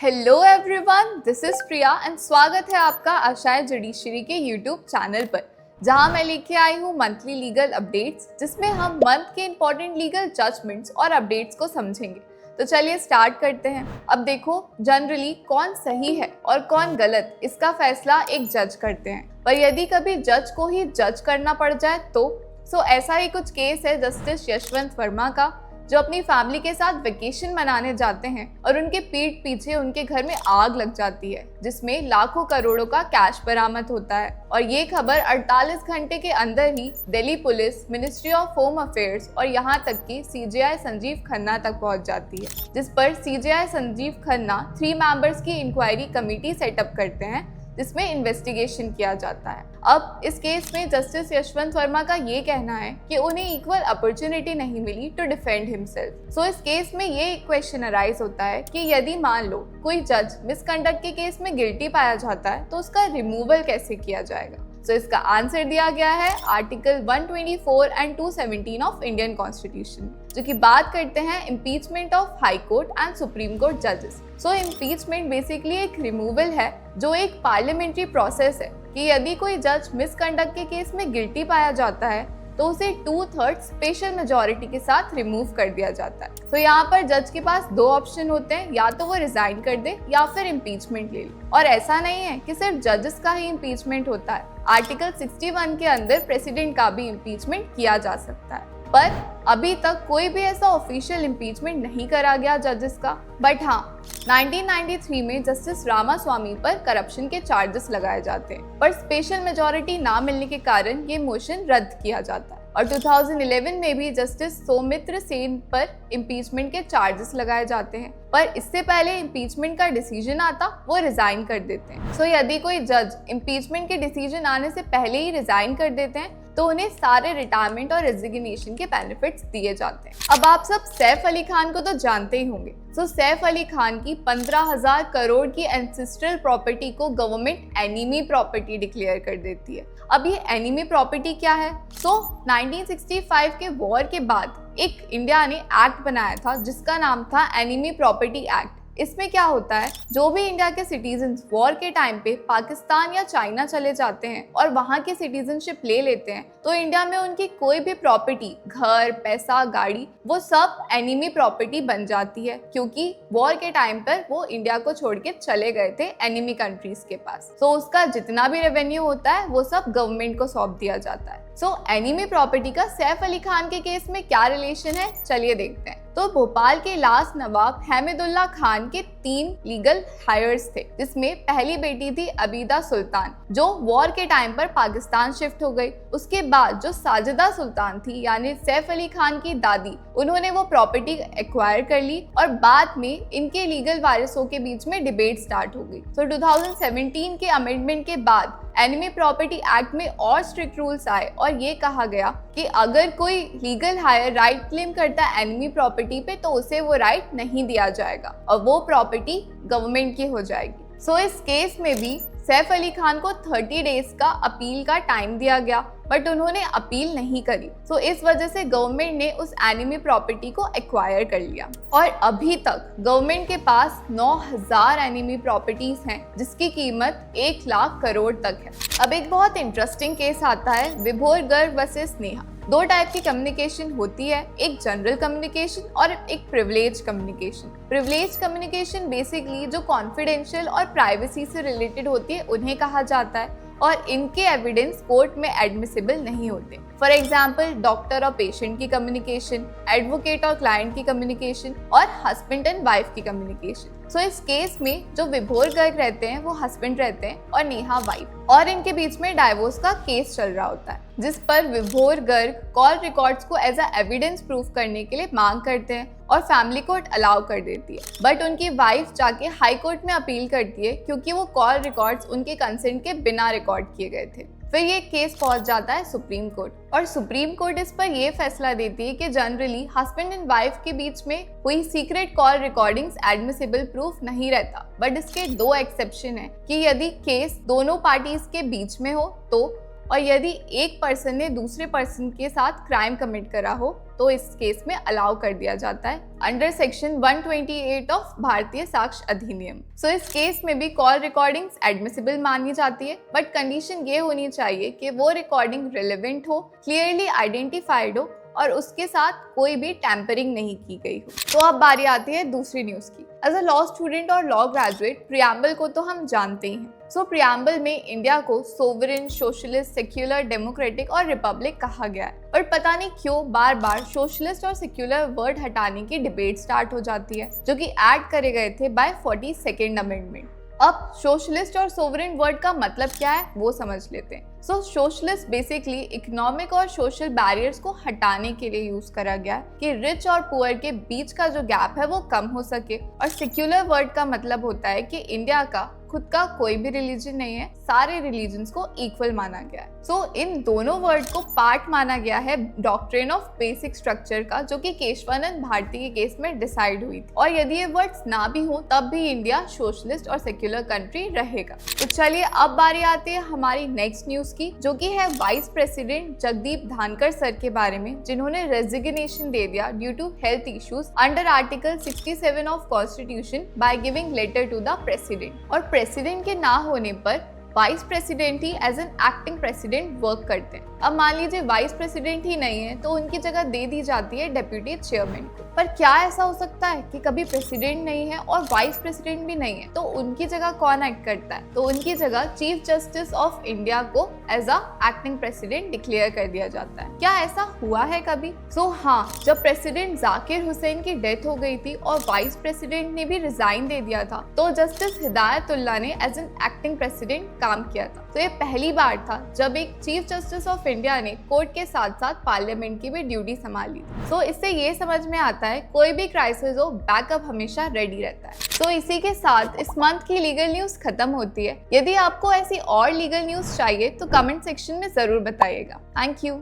Hello everyone, this is Priya and स्वागत है आपका आशाएं जुडिशरी के यूट्यूब चैनल पर, जहां मैं लेके आई हूं मंथली लीगल अपडेट्स, जिसमें हम मंथ के इंपॉर्टेंट लीगल जजमेंट्स और अपडेट्स को समझेंगे। तो चलिए स्टार्ट करते हैं। अब देखो, जनरली कौन सही है और कौन गलत, इसका फैसला एक जज करते हैं, पर यदि कभी जज को ही जज करना पड़ जाए तो ऐसा ही कुछ केस है जस्टिस यशवंत वर्मा का, जो अपनी फैमिली के साथ वेकेशन मनाने जाते हैं और उनके पीठ पीछे उनके घर में आग लग जाती है, जिसमें लाखों करोड़ों का कैश बरामद होता है। और ये खबर 48 घंटे के अंदर ही Delhi police, ministry of home affairs और यहाँ तक कि सीजेआई संजीव खन्ना तक पहुँच जाती है, जिस पर सीजेआई संजीव खन्ना 3 मेंबर्स की इंक्वायरी कमेटी सेटअप करते हैं, जिसमें इन्वेस्टिगेशन किया जाता है। अब इस केस में जस्टिस यशवंत वर्मा का ये कहना है कि उन्हें इक्वल अपॉर्चुनिटी नहीं मिली टू डिफेंड हिमसेल्फ। सो इस केस में ये क्वेश्चन अराइज होता है कि यदि मान लो कोई जज मिसकंडक्ट के केस में गिल्टी पाया जाता है तो उसका रिमूवल कैसे किया जाएगा। तो इसका आंसर दिया गया है article 124 and 217 of Indian constitution, जो कि बात करते हैं impeachment of high court and supreme court जजेस। सो इम्पीचमेंट बेसिकली एक रिमूवल है, जो एक पार्लियामेंट्री प्रोसेस है कि यदि कोई जज मिसकंडक्ट के केस में गिल्टी पाया जाता है तो उसे 2/3 स्पेशल मेजोरिटी के साथ रिमूव कर दिया जाता है। तो यहाँ पर जज के पास 2 ऑप्शन होते हैं, या तो वो रिजाइन कर दे या फिर इम्पीचमेंट ले ले। और ऐसा नहीं है कि सिर्फ जजेस का ही इम्पीचमेंट होता है, आर्टिकल 61 के अंदर प्रेसिडेंट का भी इम्पीचमेंट किया जा सकता है। पर अभी तक कोई भी ऐसा ऑफिशियल इम्पीचमेंट नहीं करा गया जजेस का। बट हाँ, 1993 में जस्टिस रामास्वामी पर करप्शन के चार्जेस लगाए जाते हैं, पर स्पेशल मेजोरिटी ना मिलने के कारण ये मोशन रद्द किया जाता है। और 2011 में भी जस्टिस सौमित्र सेन पर इम्पीचमेंट के चार्जेस लगाए जाते हैं, पर इससे पहले इम्पीचमेंट का डिसीजन आता वो रिजाइन कर देते हैं। सो यदि कोई जज इम्पीचमेंट के डिसीजन आने से पहले ही रिजाइन कर देते हैं तो उन्हें सारे रिटायरमेंट और रेजिग्नेशन के बेनिफिट्स दिए जाते हैं। अब आप सब सैफ अली खान को तो जानते ही होंगे। सो सैफ अली खान की 15,000 करोड़ की एंसेस्ट्रल प्रॉपर्टी को गवर्नमेंट एनिमी प्रॉपर्टी डिक्लेयर कर देती है। अब ये एनिमी प्रॉपर्टी क्या है? 1965 के वॉर के बाद एक इंडिया ने एक्ट बनाया था जिसका नाम था एनिमी प्रॉपर्टी एक्ट। इसमें क्या होता है, जो भी इंडिया के सिटीजन्स वॉर के टाइम पे पाकिस्तान या चाइना चले जाते हैं और वहाँ की सिटीजनशिप ले लेते हैं, तो इंडिया में उनकी कोई भी प्रॉपर्टी, घर, पैसा, गाड़ी, वो सब एनिमी प्रॉपर्टी बन जाती है, क्योंकि वॉर के टाइम पर वो इंडिया को छोड़ के चले गए थे एनिमी कंट्रीज के पास। तो उसका जितना भी रेवेन्यू होता है वो सब गवर्नमेंट को सौंप दिया जाता है। सो एनिमी प्रॉपर्टी का सैफ अली खान के केस में क्या रिलेशन है, चलिए देखते हैं। तो भोपाल के लास्ट नवाब हैमिदुल्ला खान के 3 लीगल हायर्स थे, जिसमें पहली बेटी थी अबीदा सुल्तान, जो वॉर के टाइम पर पाकिस्तान शिफ्ट हो गई। उसके बाद जो साजिदा सुल्तान थी, यानी सैफ अली खान की दादी, उन्होंने वो प्रॉपर्टी एक्वायर कर ली और बाद में इनके लीगल वारिसों के बीच में डिबेट स्टार्ट हो गई। तो 2017 के अमेंडमेंट के बाद एनिमी प्रॉपर्टी एक्ट में और स्ट्रिक्ट रूल्स आए और ये कहा गया कि अगर कोई लीगल हायर राइट क्लेम करता है एनिमी प्रॉपर्टी पे तो उसे वो राइट नहीं दिया जाएगा और वो प्रॉपर्टी गवर्नमेंट की हो जाएगी। सो इस केस में भी सैफ अली खान को 30 डेज का अपील का टाइम दिया गया, बट उन्होंने अपील नहीं करी। सो इस वजह से गवर्नमेंट ने उस एनिमी प्रॉपर्टी को एक्वायर कर लिया और अभी तक गवर्नमेंट के पास 9,000 एनिमी प्रॉपर्टीज हैं, जिसकी कीमत 1 लाख करोड़ तक है। अब एक बहुत इंटरेस्टिंग केस आता है विभोर गर्ग वर्सेस नेहा। 2 टाइप की कम्युनिकेशन होती है, एक जनरल कम्युनिकेशन और एक privilege communication. Privilege communication basically जो कॉन्फिडेंशियल और प्राइवेसी से रिलेटेड होती है उन्हें कहा जाता है, और इनके एविडेंस कोर्ट में एडमिसिबल नहीं होते। फॉर एग्जाम्पल, डॉक्टर और पेशेंट की कम्युनिकेशन, एडवोकेट और क्लाइंट की कम्युनिकेशन और हस्बैंड एंड वाइफ की कम्युनिकेशन। सो इस केस में जो विभोर गर्ग रहते हैं वो हस्बैंड रहते हैं और नेहा वाइफ, और इनके बीच में डाइवोर्स का केस चल रहा होता है, जिस पर विभोर गर्ग कॉल रिकॉर्ड्स को एज अ एविडेंस प्रूफ करने के लिए मांग करते हैं और फैमिली कोर्ट अलाउ कर देती है। बट उनकी वाइफ जाके हाई कोर्ट में अपील करती है, क्योंकि वो कॉल रिकॉर्ड्स उनके कंसेंट के बिना रिकॉर्ड किए गए थे। फिर ये केस पहुंच जाता है सुप्रीम कोर्ट, और सुप्रीम कोर्ट इस पर यह फैसला देती है कि जनरली हस्बैंड एंड वाइफ के बीच में कोई secret call recordings admissible proof नहीं रहता। बट इसके 2 एक्सेप्शन है कि यदि केस दोनों पार्टीज के बीच में हो तो और यदि एक पर्सन ने दूसरे पर्सन के साथ क्राइम कमिट करा हो तो इस केस में अलाउ कर दिया जाता है अंडर सेक्शन 128 ऑफ भारतीय साक्ष्य अधिनियम। सो इस केस में भी कॉल रिकॉर्डिंग्स एडमिसिबल मानी जाती है, बट कंडीशन ये होनी चाहिए कि वो रिकॉर्डिंग रिलेवेंट हो, क्लियरली आइडेंटिफाइड हो और उसके साथ कोई भी टैंपरिंग नहीं की गई हो। तो अब बारी आती है दूसरी न्यूज़ की। एज अ लॉ स्टूडेंट और लॉ ग्रेजुएट, प्रियम्बल को तो हम जानते ही हैं। सो प्रियम्बल में इंडिया को सोवरेन, सोशलिस्ट, सेक्युलर, डेमोक्रेटिक और रिपब्लिक कहा गया है, पर पता नहीं क्यों बार बार सोशलिस्ट और सेक्युलर वर्ड हटाने की डिबेट स्टार्ट हो जाती है, जो कि ऐड करे गए थे बाय 42nd अमेंडमेंट। अब सोशलिस्ट और सोवरेन वर्ड का मतलब क्या है वो समझ लेते हैं। सो सोशलिस्ट बेसिकली इकोनॉमिक और सोशल बैरियर्स को हटाने के लिए यूज करा गया है कि रिच और पुअर के बीच का जो गैप है वो कम हो सके। और सेक्युलर वर्ड का मतलब होता है कि इंडिया का खुद का कोई भी रिलीजन नहीं है, सारे रिलीजन्स को इक्वल माना गया है। सो इन दोनों वर्ड को पार्ट माना गया है डॉक्ट्रिन ऑफ बेसिक स्ट्रक्चर का, जो कि केशवानंद भारती के केस में डिसाइड हुई थी। और यदि ये वर्ड्स ना भी हो तब भी इंडिया सोशलिस्ट और सेक्युलर कंट्री रहेगा। तो चलिए अब बारी आती है हमारी नेक्स्ट न्यूज की, जो कि है vice president Jagdeep Dhankhar sir के बारे में, जिन्होंने रेजिग्नेशन दे दिया due to health issues under article 67 of constitution by giving letter to the president. और प्रेसिडेंट के ना होने पर वाइस प्रेसिडेंट ही as an acting president work करते हैं। अब मान लीजिए वाइस प्रेसिडेंट ही नहीं है तो उनकी जगह दे दी जाती है डेप्यूटी चेयरमैन को। पर क्या ऐसा हो सकता है कि कभी प्रेसिडेंट नहीं है और वाइस प्रेसिडेंट भी नहीं है तो उनकी जगह कौन एक्ट करता है? तो उनकी जगह चीफ जस्टिस ऑफ इंडिया को as a acting president declare कर दिया जाता है। क्या ऐसा हुआ है कभी? हाँ, जब प्रेसिडेंट जाकिर हुसैन की डेथ हो गई थी और वाइस प्रेसिडेंट ने भी रिजाइन दे दिया था, तो जस्टिस हिदायतुल्लाह ने एज एन एक्टिंग प्रेसिडेंट काम किया था। तो ये पहली बार था जब एक चीफ जस्टिस ऑफ इंडिया ने कोर्ट के साथ साथ पार्लियामेंट की भी ड्यूटी संभाली। सो इससे ये समझ में आता है कोई भी क्राइसिस हो, बैकअप हमेशा रेडी रहता है। तो इसी के साथ इस मंथ की लीगल न्यूज खत्म होती है। यदि आपको ऐसी और लीगल न्यूज चाहिए तो कमेंट सेक्शन में जरूर बताइएगा। Thank you.